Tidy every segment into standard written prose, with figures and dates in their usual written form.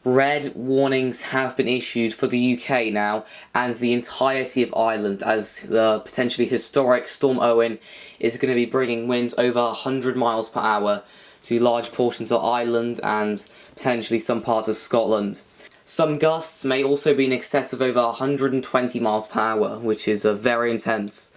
Red warnings have been issued for the UK now, and the entirety of Ireland, as the potentially historic Storm Éowyn is going to be bringing winds over 100 miles per hour to large portions of Ireland and potentially some parts of Scotland. Some gusts may also be in excess of over 120 miles per hour, which is very intense.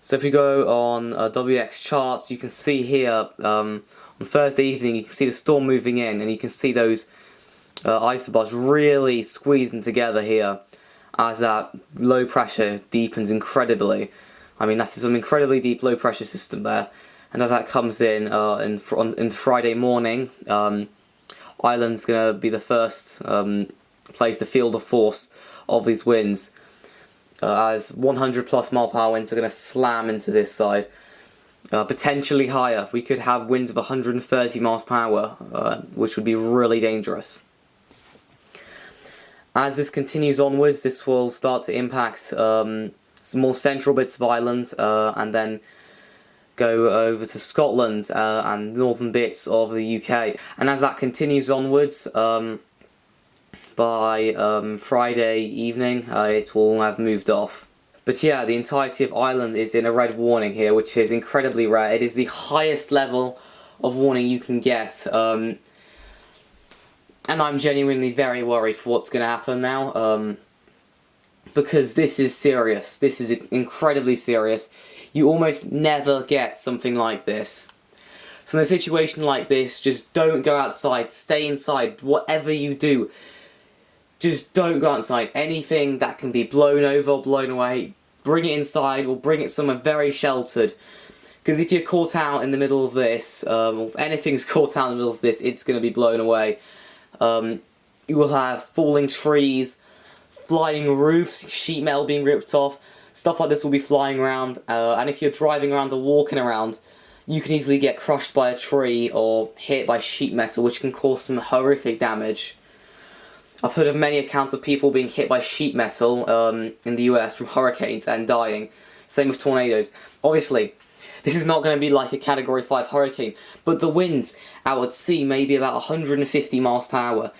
So if you go on WX charts, you can see here on Thursday evening, you can see the storm moving in, and you can see those isobars really squeezing together here as that low pressure deepens incredibly. I mean, that's some incredibly deep low pressure system there, and as that comes in into Friday morning, Ireland's going to be the first place to feel the force of these winds, as 100 plus mile per hour winds are going to slam into this side. Potentially higher. We could have winds of 130 miles per hour, which would be really dangerous. As this continues onwards, this will start to impact some more central bits of Ireland, and then go over to Scotland and northern bits of the UK. And as that continues onwards, by Friday evening, it will have moved off. But yeah, the entirety of Ireland is in a red warning here, which is incredibly rare. It is the highest level of warning you can get, and I'm genuinely very worried for what's going to happen now, because this is serious. This is incredibly serious. You almost never get something like this. So in a situation like this, just don't go outside, stay inside, whatever you do. Just don't go outside. Anything that can be blown over or blown away, bring it inside or bring it somewhere very sheltered. Because if you're caught out in the middle of this, or if anything's caught out in the middle of this, it's going to be blown away. You will have falling trees, flying roofs, sheet metal being ripped off. Stuff like this will be flying around, and if you're driving around or walking around, you can easily get crushed by a tree or hit by sheet metal, which can cause some horrific damage. I've heard of many accounts of people being hit by sheet metal in the US from hurricanes and dying. Same with tornadoes. Obviously, this is not going to be like a Category 5 hurricane, but the winds out at sea may be about 150 miles per hour.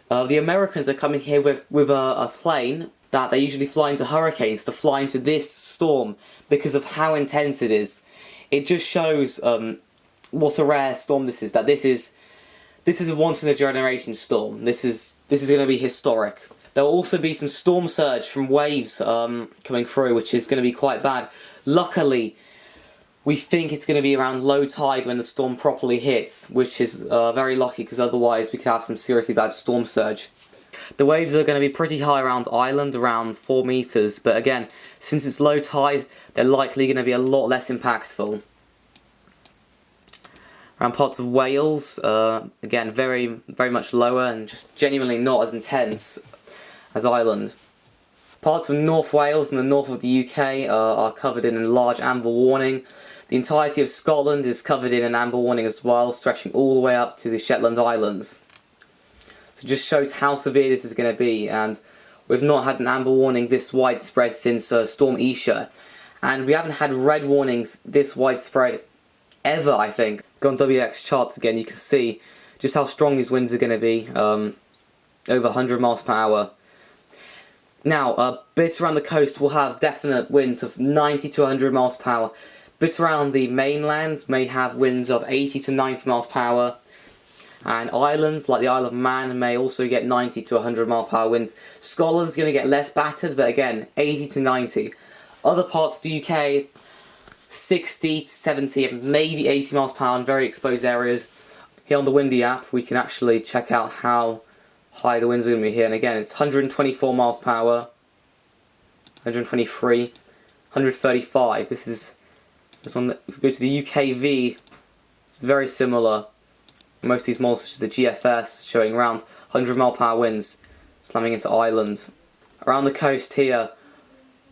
The Americans are coming here with a plane that they usually fly into hurricanes to fly into this storm because of how intense it is. It just shows what a rare storm this is. That this is a once-in-a-generation storm. This is going to be historic. There will also be some storm surge from waves coming through, which is going to be quite bad. Luckily, we think it's going to be around low tide when the storm properly hits, which is very lucky, because otherwise we could have some seriously bad storm surge. The waves are going to be pretty high around Ireland, around 4 meters, but again, since it's low tide, they're likely going to be a lot less impactful. Around parts of Wales, again, very much lower and just genuinely not as intense as Ireland. Parts of North Wales and the north of the UK are covered in a large amber warning. The entirety of Scotland is covered in an amber warning as well, stretching all the way up to the Shetland Islands. So it just shows how severe this is going to be, and we've not had an amber warning this widespread since Storm Éowyn, and we haven't had red warnings this widespread ever, I think. Go on WX charts again, you can see just how strong these winds are going to be, over 100 miles per hour. Now, bits around the coast will have definite winds of 90 to 100 miles per hour. Bits around the mainland may have winds of 80 to 90 miles per hour. And islands like the Isle of Man may also get 90 to 100 mile per hour winds. Scotland's going to get less battered, but again, 80 to 90. Other parts of the UK, 60 to 70, maybe 80 miles per hour in very exposed areas. Here on the Windy app, we can actually check out how high the winds are going to be here. And again, it's 124 miles per hour, 123, 135. This one. If we go to the UKV, it's very similar. Most of these models, such as the GFS, showing around 100 mile per hour winds slamming into Ireland. Around the coast here,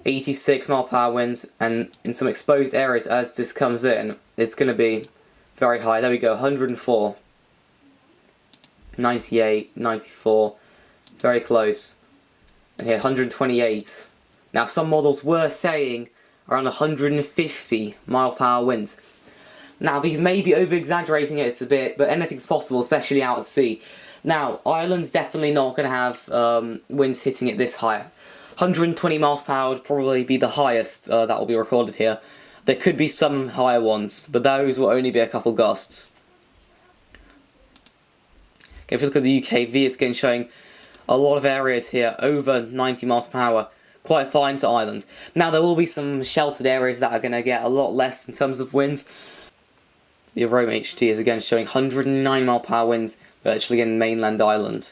86 mile per hour winds, and in some exposed areas as this comes in, it's going to be very high. There we go, 104, 98, 94, very close. And here, 128. Now, some models were saying around 150 mile per hour winds. Now, these may be over-exaggerating it a bit, but anything's possible, especially out at sea. Now, Ireland's definitely not going to have winds hitting it this high. 120 miles per hour would probably be the highest that will be recorded here. There could be some higher ones, but those will only be a couple gusts. Okay, if you look at the UKV, it's again showing a lot of areas here over 90 miles per hour. Quite fine to Ireland. Now, there will be some sheltered areas that are going to get a lot less in terms of winds. The Rome HT is again showing 109 mile per hour winds virtually in mainland Ireland.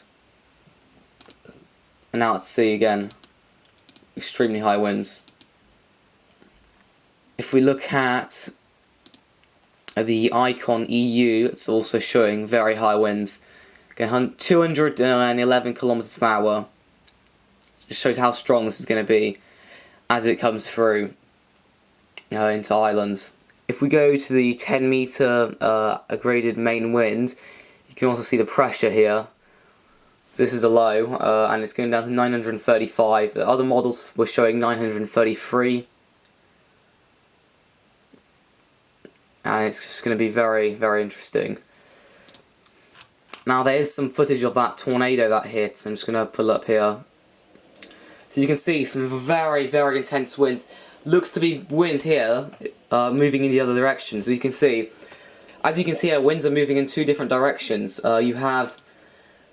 And now at sea again, extremely high winds. If we look at the Icon EU, it's also showing very high winds. Again, 211 kilometers per hour. Just shows how strong this is going to be as it comes through into Ireland. If we go to the 10 meter graded main wind, you can also see the pressure here. So this is a low, and it's going down to 935. The other models were showing 933. And it's just going to be very, very interesting. Now there is some footage of that tornado that hit. I'm just going to pull up here. So you can see some very, very intense winds. Looks to be wind here, moving in the other direction. So you can see, as you can see here, winds are moving in two different directions. You have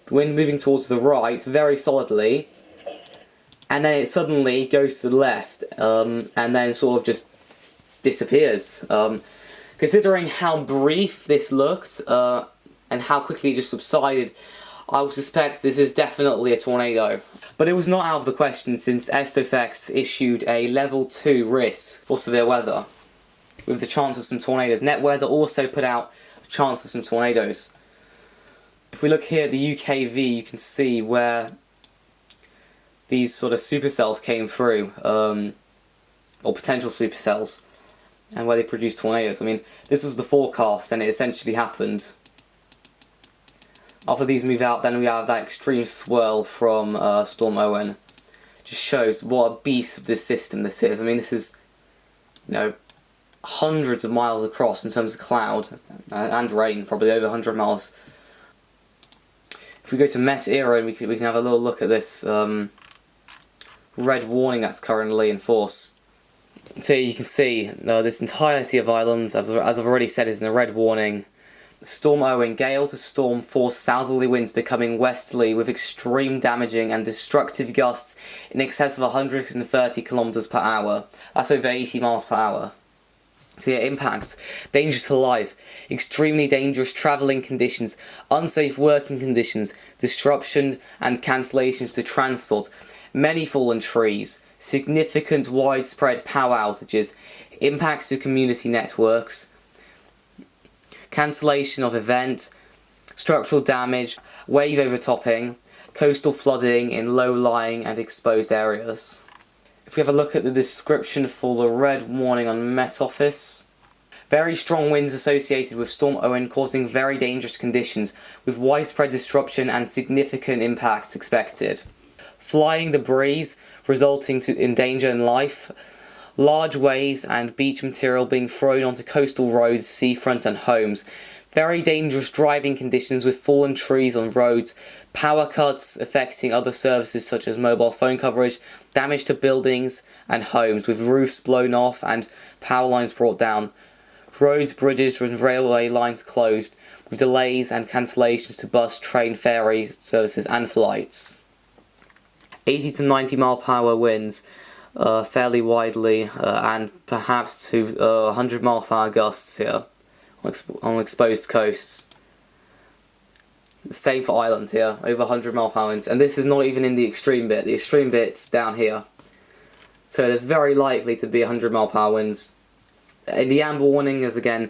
the wind moving towards the right very solidly, and then it suddenly goes to the left, and then sort of just disappears. Considering how brief this looked, and how quickly it just subsided, I would suspect this is definitely a tornado. But it was not out of the question since Estofex issued a level 2 risk for severe weather, with the chance of some tornadoes. NetWeather also put out a chance of some tornadoes. If we look here at the UKV, you can see where these sort of supercells came through, or potential supercells, and where they produce tornadoes. I mean, this was the forecast, and it essentially happened. After these move out, then we have that extreme swirl from Storm Éowyn. Just shows what a beast of this system this is. I mean, this is, you know, hundreds of miles across in terms of cloud and rain, probably over 100 miles. If we go to Met Era, we can have a little look at this red warning that's currently in force. So you can see this entirety of Ireland, as I've already said, is in a red warning. Storm Éowyn, gale to storm force southerly winds becoming westerly with extreme damaging and destructive gusts in excess of 130 kilometers per hour. That's over 80 miles per hour. So yeah, impacts, danger to life, extremely dangerous travelling conditions, unsafe working conditions, disruption and cancellations to transport, many fallen trees, significant widespread power outages, impacts to community networks, cancellation of event, structural damage, wave overtopping, coastal flooding in low-lying and exposed areas. If we have a look at the description for the red warning on Met Office, very strong winds associated with Storm Éowyn causing very dangerous conditions with widespread disruption and significant impacts expected. Flying debris resulting in danger in life, large waves and beach material being thrown onto coastal roads, seafront and homes. Very dangerous driving conditions with fallen trees on roads, power cuts affecting other services such as mobile phone coverage, damage to buildings and homes with roofs blown off and power lines brought down, roads, bridges and railway lines closed, with delays and cancellations to bus, train, ferry services and flights. 80 to 90 mile per hour winds, fairly widely, and perhaps to 100 mile per hour gusts here on exposed coasts. Same for Ireland here, over 100 mile per hour winds, and this is not even in the extreme bit. The extreme bit's down here, so there's very likely to be 100 mile per hour winds. In the amber warning, there's again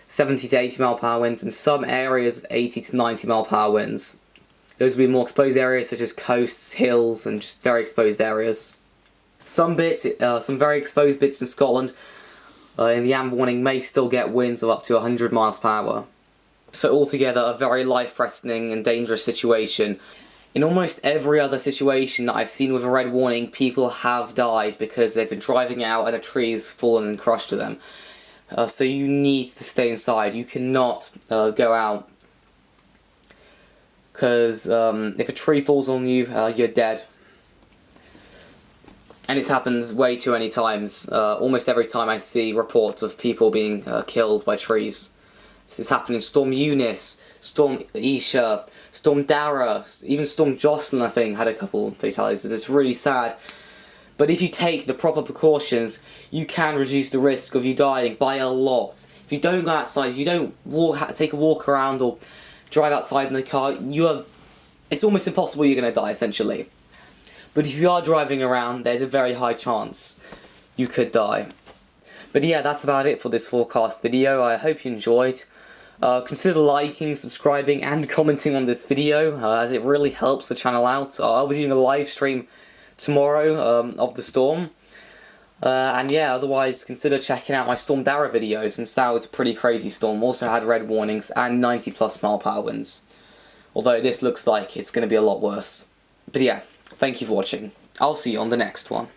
70 to 80 mile per hour winds, and some areas of 80 to 90 mile per hour winds. Those will be more exposed areas such as coasts, hills, and just very exposed areas. Some bits, some very exposed bits in Scotland, in the amber warning may still get winds of up to 100 miles per hour. So altogether, a very life-threatening and dangerous situation. In almost every other situation that I've seen with a red warning, people have died because they've been driving out and a tree has fallen and crushed to them. So you need to stay inside. You cannot go out, because if a tree falls on you, you're dead. And it's happened way too many times. Almost every time I see reports of people being killed by trees. It's happened in Storm Eunice, Storm Isha, Storm Dara, even Storm Jocelyn, I think, had a couple of fatalities. It's really sad. But if you take the proper precautions, you can reduce the risk of you dying by a lot. If you don't go outside, if you don't take a walk around or drive outside in the car, it's almost impossible you're going to die, essentially. But if you are driving around, there's a very high chance you could die. But yeah, that's about it for this forecast video. I hope you enjoyed. Consider liking, subscribing and commenting on this video, as it really helps the channel out. I'll be doing a live stream tomorrow of the storm. And yeah, otherwise consider checking out my Storm Dara video, since that was a pretty crazy storm. Also had red warnings and 90+ mile/hour winds. Although this looks like it's going to be a lot worse. But yeah, thank you for watching. I'll see you on the next one.